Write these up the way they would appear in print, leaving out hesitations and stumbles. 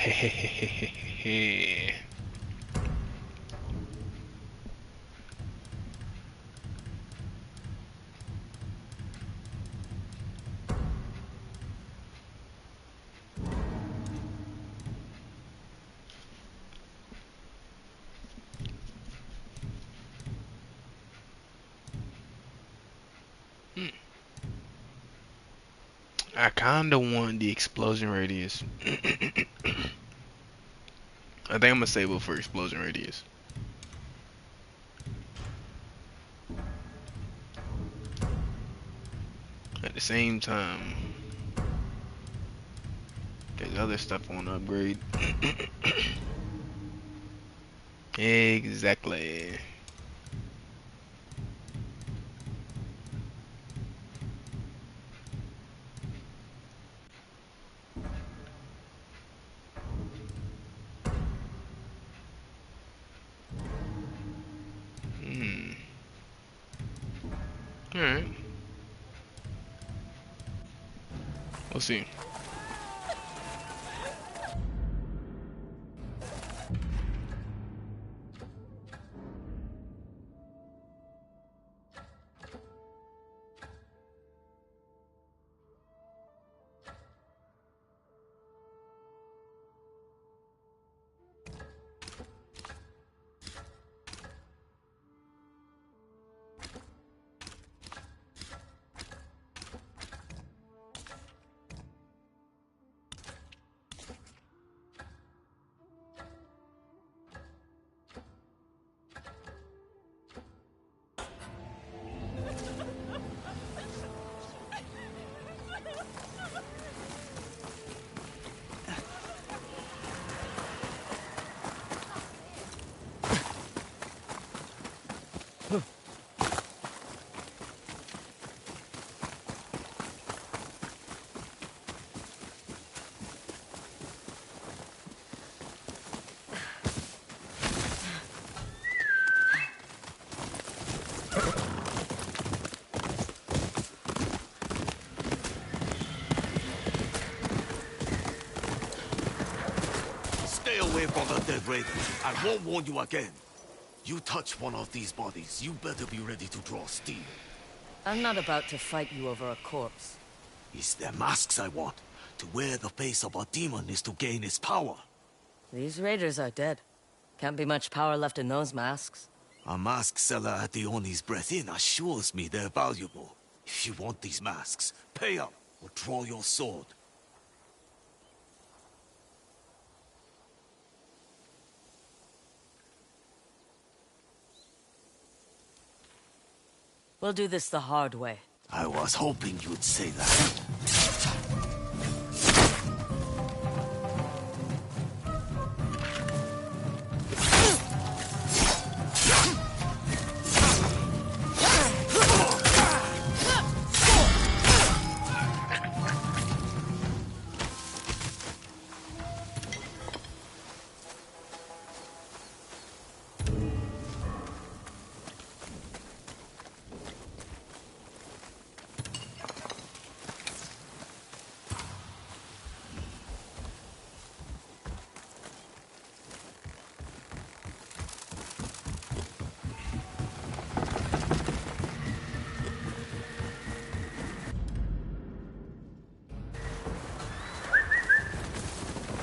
Hehehehe. I kinda want the explosion radius. I think I'm gonna save it for explosion radius. At the same time, there's other stuff I want to upgrade. Exactly. Hmm. Alright. We'll see. Stay away from the dead raider. I won't warn you again. You touch one of these bodies, you better be ready to draw steel. I'm not about to fight you over a corpse. It's their masks I want. To wear the face of a demon is to gain its power. These raiders are dead. Can't be much power left in those masks. A mask seller at the Oni's Breath Inn assures me they're valuable. If you want these masks, pay up or draw your sword. We'll do this the hard way. I was hoping you'd say that.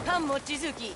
Come, Mochizuki.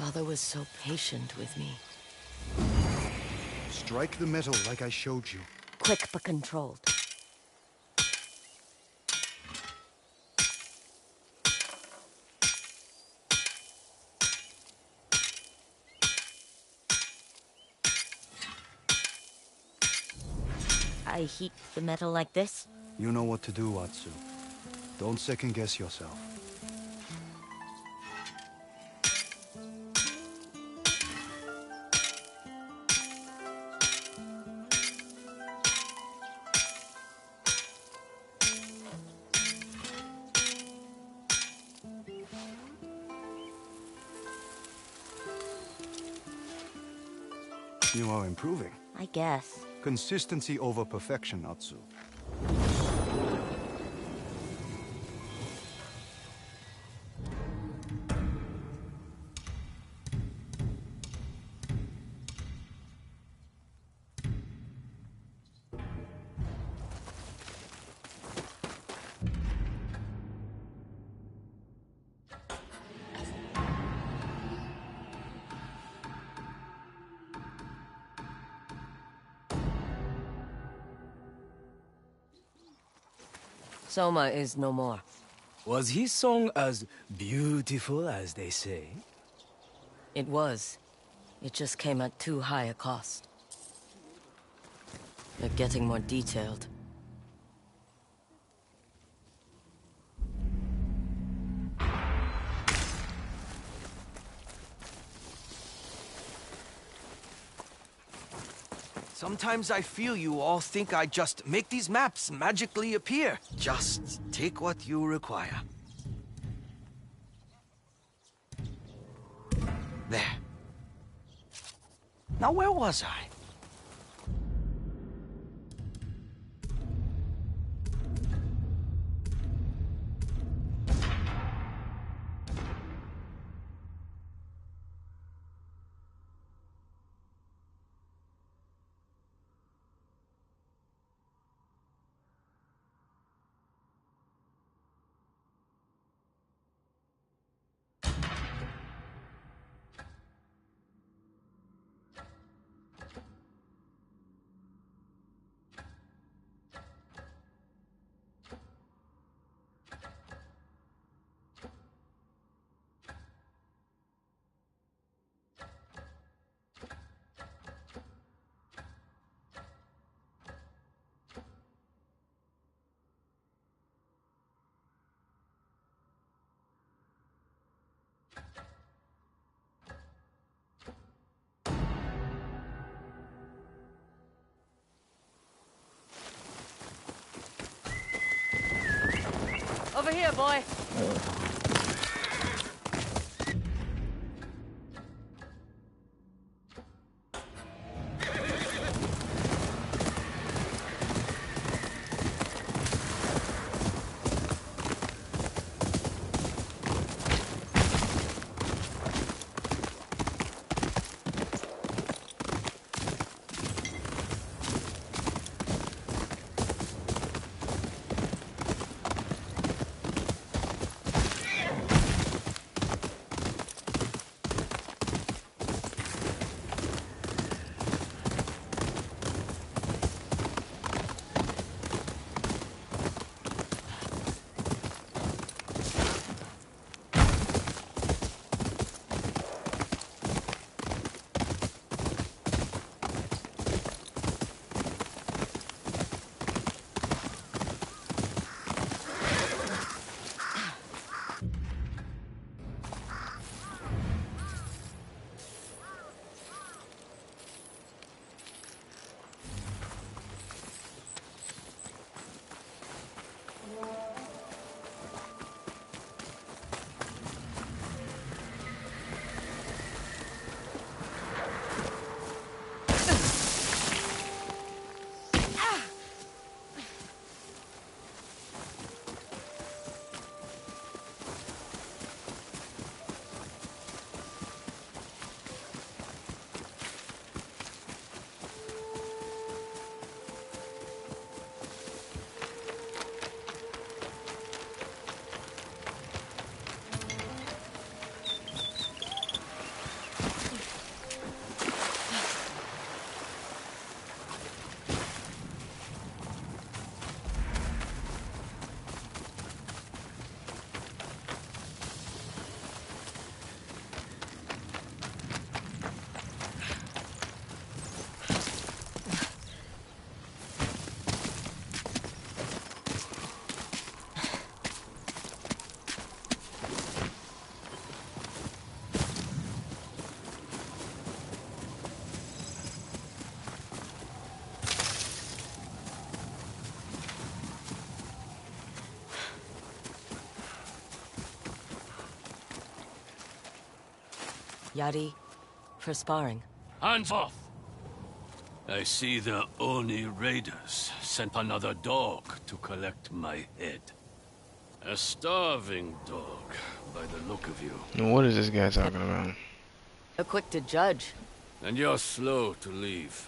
Father was so patient with me. Strike the metal like I showed you. Quick but controlled. I heat the metal like this? You know what to do, Atsu. Don't second guess yourself. You are improving. I guess. Consistency over perfection, Atsu. Soma is no more. Was his song as beautiful as they say? It was. It just came at too high a cost. They're getting more detailed. Sometimes I feel you all think I just make these maps magically appear. Just take what you require. There. Now where was I? Over here, boy! Yari, for sparring. Hands off! I see the Oni raiders sent another dog to collect my head. A starving dog, by the look of you. What is this guy talking about? You're quick to judge. And you're slow to leave.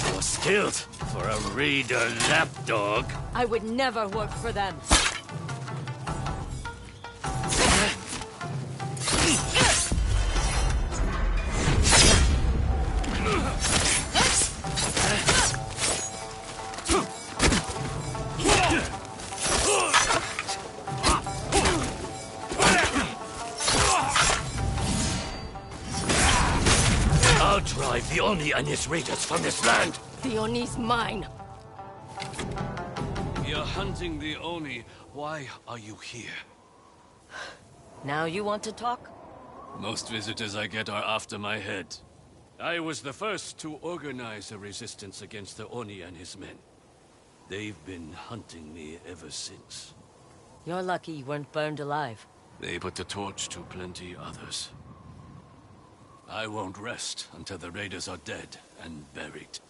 You're skilled for a raider lapdog. I would never work for them. I'll drive the Oni and his raiders from this land. The Oni's mine. You're hunting the Oni. Why are you here? Now you want to talk? Most visitors I get are after my head. I was the first to organize a resistance against the Oni and his men. They've been hunting me ever since. You're lucky you weren't burned alive. They put the torch to plenty others. I won't rest until the raiders are dead and buried.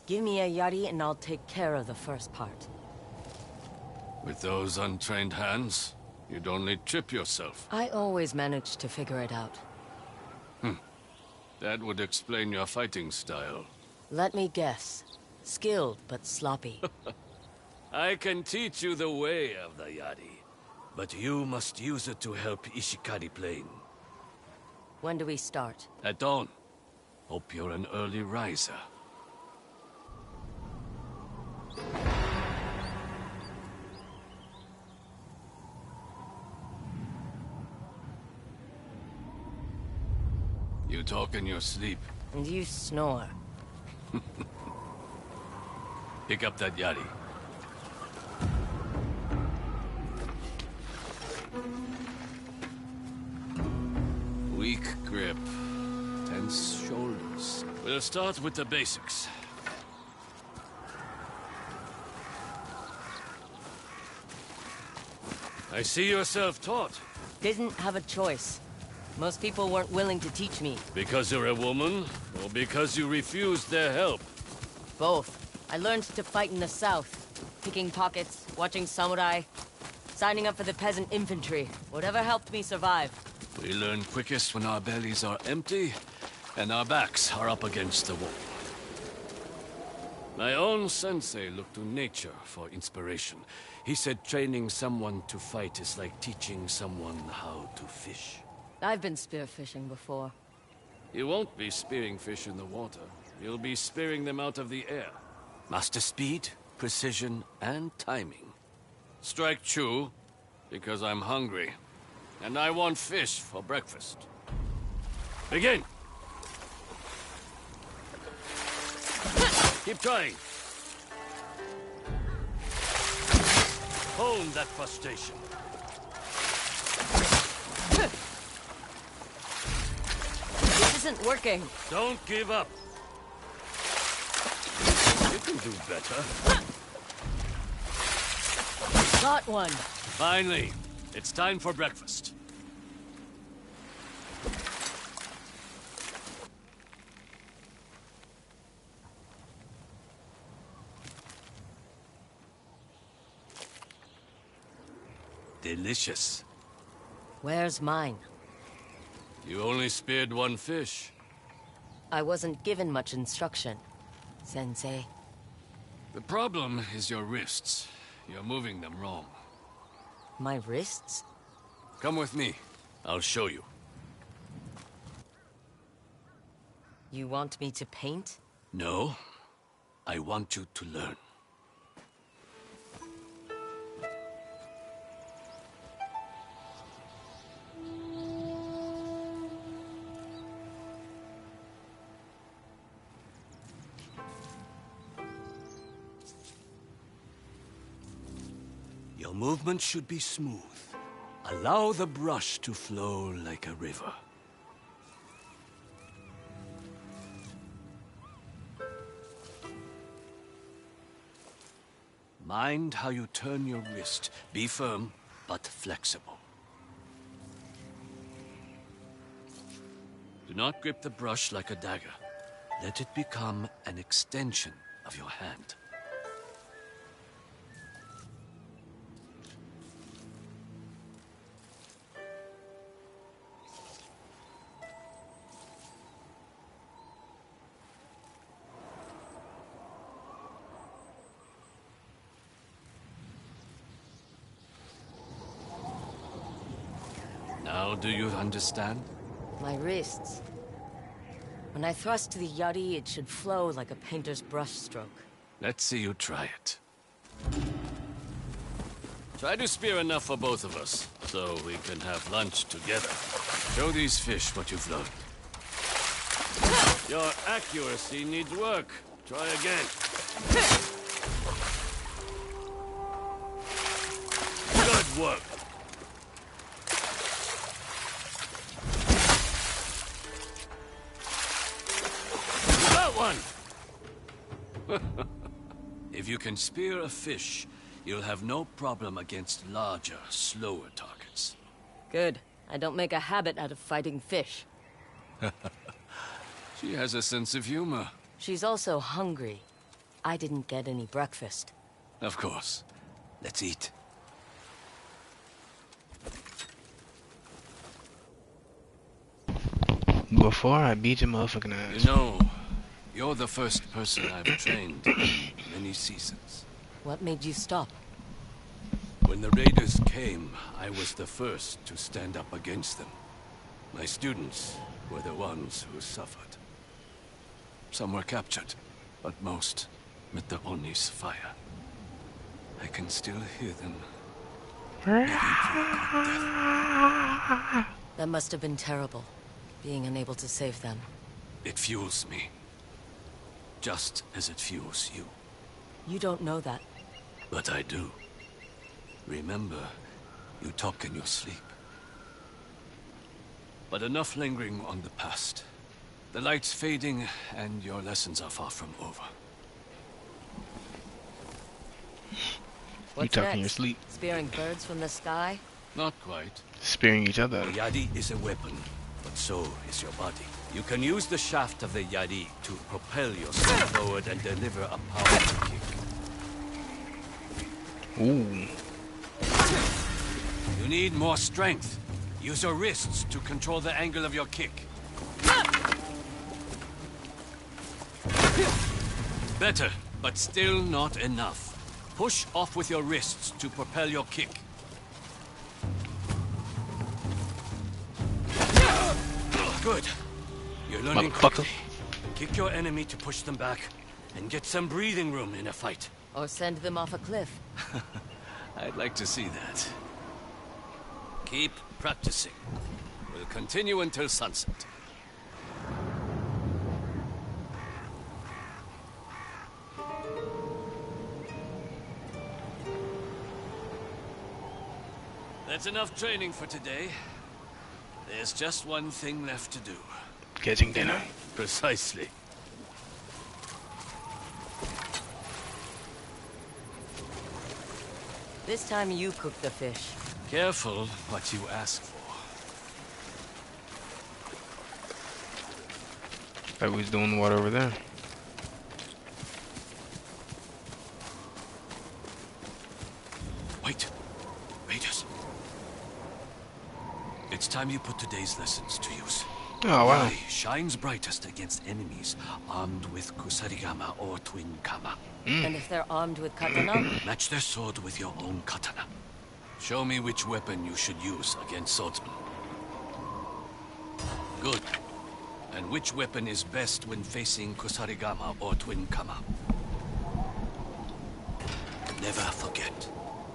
Give me a Yari and I'll take care of the first part. With those untrained hands, you'd only trip yourself. I always manage to figure it out. That would explain your fighting style. Let me guess. Skilled, but sloppy. I can teach you the way of the Yari, but you must use it to help Ishikari Plain. When do we start? At dawn. Hope you're an early riser. You talk in your sleep. And you snore. Pick up that Yari. Weak grip. Tense shoulders. We'll start with the basics. I see you're self-taught. Didn't have a choice. Most people weren't willing to teach me. Because you're a woman, or because you refused their help? Both. I learned to fight in the south. Picking pockets, watching samurai, signing up for the peasant infantry. Whatever helped me survive. We learn quickest when our bellies are empty, and our backs are up against the wall. My own sensei looked to nature for inspiration. He said training someone to fight is like teaching someone how to fish. I've been spearfishing before. You won't be spearing fish in the water. You'll be spearing them out of the air. Master speed, precision, and timing. Strike true, because I'm hungry. And I want fish for breakfast. Begin! Keep trying. Hone that frustration. This isn't working. Don't give up. You can do better. Got one. Finally, it's time for breakfast. Delicious. Where's mine? You only speared one fish. I wasn't given much instruction, Sensei. The problem is your wrists. You're moving them wrong. My wrists? Come with me. I'll show you. You want me to paint? No. I want you to learn. Your movement should be smooth. Allow the brush to flow like a river. Mind how you turn your wrist. Be firm, but flexible. Do not grip the brush like a dagger. Let it become an extension of your hand. Now, do you understand? My wrists. When I thrust the yari, it should flow like a painter's brush stroke. Let's see you try it. Try to spear enough for both of us, so we can have lunch together. Show these fish what you've learned. Your accuracy needs work. Try again. Good work. One. If you can spear a fish, you'll have no problem against larger, slower targets. Good. I don't make a habit out of fighting fish. She has a sense of humor. She's also hungry. I didn't get any breakfast. Of course. Let's eat. Before I beat your motherfucking ass. You know, you're the first person I've trained in many seasons. What made you stop? When the raiders came, I was the first to stand up against them. My students were the ones who suffered. Some were captured, but most met the Oni's fire. I can still hear them. That must have been terrible, being unable to save them. It fuels me. Just as it fuels you. You don't know that. But I do. Remember, you talk in your sleep. But enough lingering on the past. The light's fading, and your lessons are far from over. What's talk in next? your sleep. Spearing birds from the sky? Not quite. Spearing each other. The yadi is a weapon, but so is your body. You can use the shaft of the yadi to propel yourself forward and deliver a powerful kick. Ooh. You need more strength. Use your wrists to control the angle of your kick. Better, but still not enough. Push off with your wrists to propel your kick. Good. You're learning quickly. Kick your enemy to push them back, and get some breathing room in a fight. Or send them off a cliff? I'd like to see that. Keep practicing. We'll continue until sunset. That's enough training for today. There's just one thing left to do. Getting dinner. Precisely. This time you cook the fish. Careful what you ask for. Thought we was doing the water over there. Wait. Raiders. It's time you put today's lessons to use. Oh, wow. Eye shines brightest against enemies armed with kusarigama or twin kama. And if they're armed with katana? Match their sword with your own katana. Show me which weapon you should use against swordsmen. Good. And which weapon is best when facing kusarigama or twin kama? Never forget.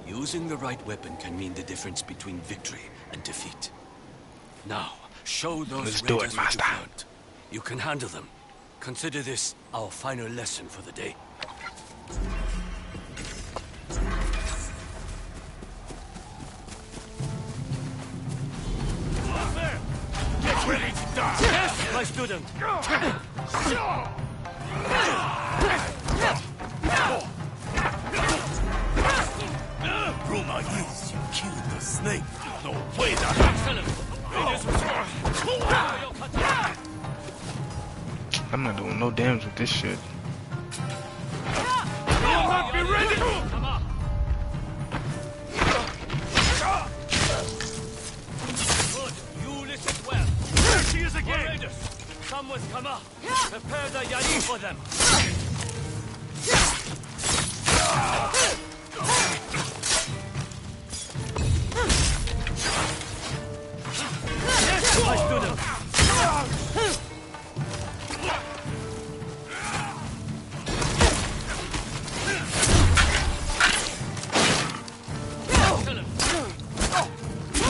Using the right weapon can mean the difference between victory and defeat. Now, show those Let's do it, raiders what master. you've learned. You can handle them. Consider this our final lesson for the day. Get ready to die! Yes, my student! Rumor is you killed the snake. No way that... Excellent! Raiders restore! Your katana! I'm not doing no damage with this shit. You'll not be ready! Come on! Good. You listen well. There she is More again! raiders! Come with Kama! Prepare the yari for them! Yes, my student! Excellent!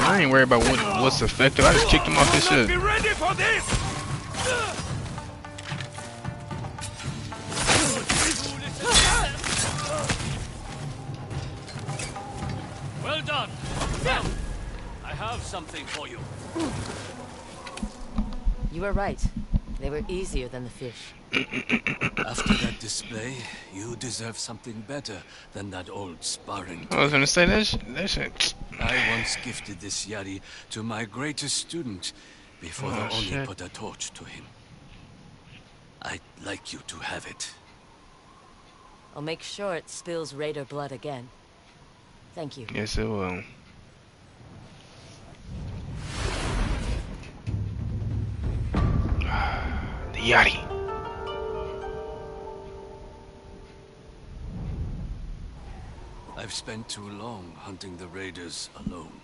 I ain't worried about what's effective. I just kicked him off this You'll not shit. be ready for this! Well done! Now, I have something for you. You were right. They were easier than the fish. After that display, you deserve something better than that old sparring. I was gonna say that shit. I once gifted this yari to my greatest student before the Oni shit. put a torch to him. I'd like you to have it. I'll make sure it spills raider blood again. Thank you. Yes, it will. The Yachty. I've spent too long hunting the raiders alone.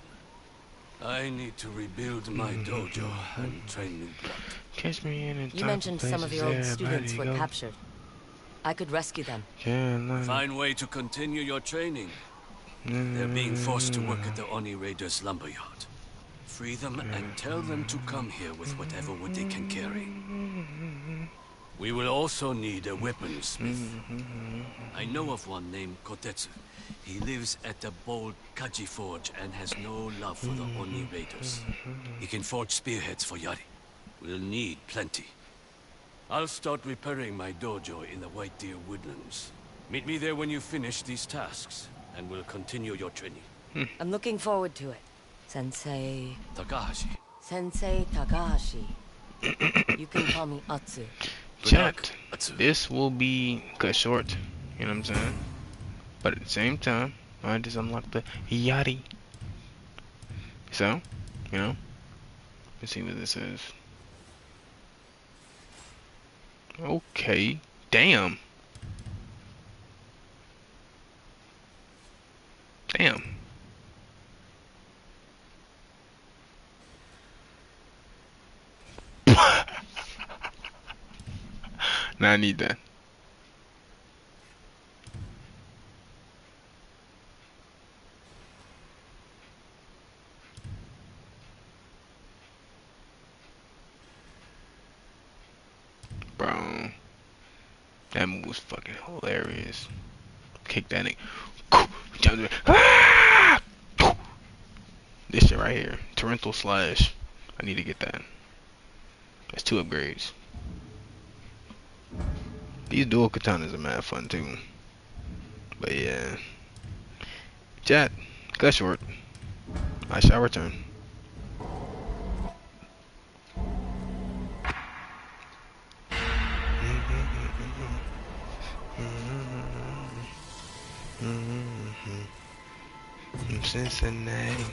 I need to rebuild my dojo and train new blood. Catch me in You mentioned some of your old students were captured. I could rescue them. Fine way to continue your training. They're being forced to work at the Oni Raiders' lumberyard. Free them and tell them to come here with whatever wood they can carry. We will also need a weaponsmith. I know of one named Kotetsu. He lives at the bold Kaji Forge and has no love for the Oni Raiders. He can forge spearheads for Yari. We'll need plenty. I'll start repairing my dojo in the White Deer Woodlands. Meet me there when you finish these tasks, and we'll continue your training. I'm looking forward to it. Sensei... Takahashi. Sensei Takahashi. You can call me Atsu. Good luck, Chat. Atsu. This will be cut short. You know what I'm saying? But at the same time, I just unlocked the Yachty. So, you know, let's see what this is. Okay. Damn. Damn. Now I need that. Bro. That move was fucking hilarious. Kick that nigga. Ah! This shit right here. Torrential slash. I need to get that. That's 2 upgrades. These dual katanas are mad fun too. But yeah. Chat. Cut short. I shall return. Cincinnati.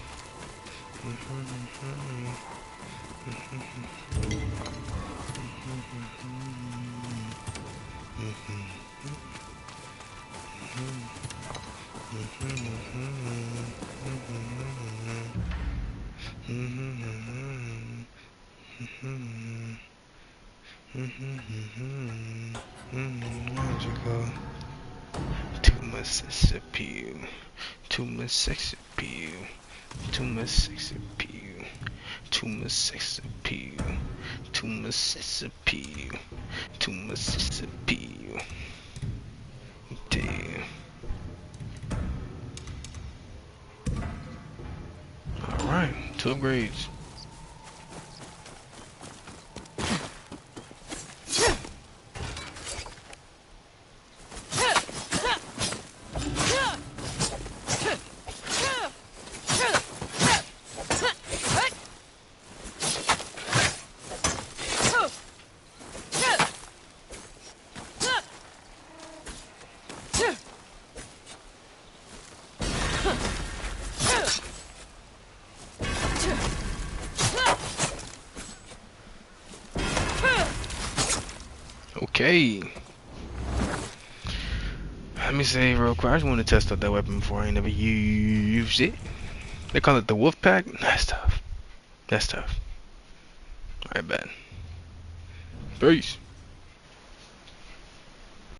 Magical. Too much appeal. Too much sex appeal. Too much sex appeal. Too much sex appeal. Too much sex appeal. Too much sex appeal. Damn. Alright, 2 upgrades. Okay. Let me say real quick, I just want to test out that weapon before I ain't never used it. They call it the wolf pack. That's tough. That's tough. Alright, bad. Peace.